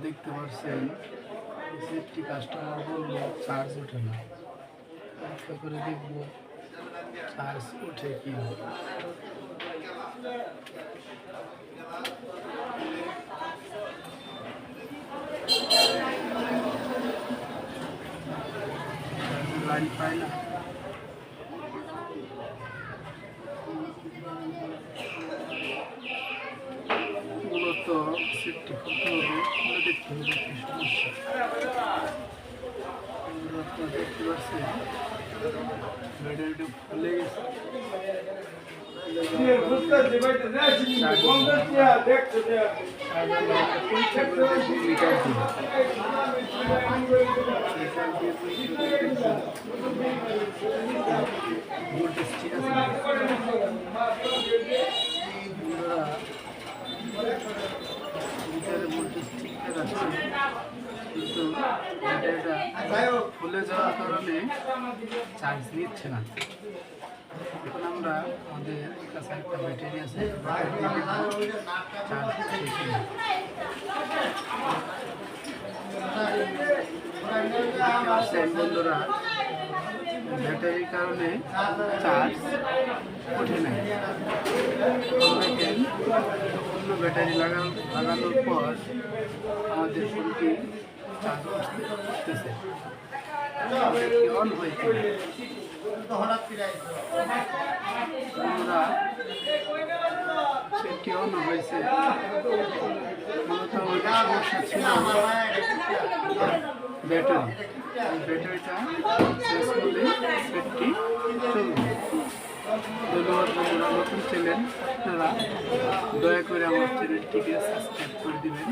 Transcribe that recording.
দেখতে পাচ্ছেন একটি কাস্টমার বললো চার্জ ওঠে না। পরীক্ষা করে দেখবো চার্জ ওঠে কি লাইন পায় না। মূলত সেটটি খুলতে হবে, খুলে দেখতে হবে কি সমস্যা। আপনারা দেখতে পাচ্ছেন ব্যাটারিটা খুলে গেছে। ভোল্টেজ ঠিক আছে, মিটারে ভোল্টেজ ঠিকঠাক আসছে, কিন্তু ব্যাটারিটা ফুলে যাওয়ার কারণে চার্জ নিচ্ছে না। এখন আমরা আমাদের কাছে একটা ব্যাটারি আছে, চার্জ বন্ধুরা ব্যাটারির কারণে চার্জ ওঠে না। দেখেন অন্য ব্যাটারি লাগানোর পর আমাদের ফোনটি চার্জ উঠতেছে, অন হয়েছে। আমরা সেটি অন হয়েছে, মূলত সমস্যা ছিল ব্যাটারিটা শেষ হলে সেটটি চলবে। ধন্যবাদ বন্ধুরা, নতুন চ্যানেল আপনারা দয়া করে আমার চ্যানেলটিকে সাবস্ক্রাইব করে দিবেন।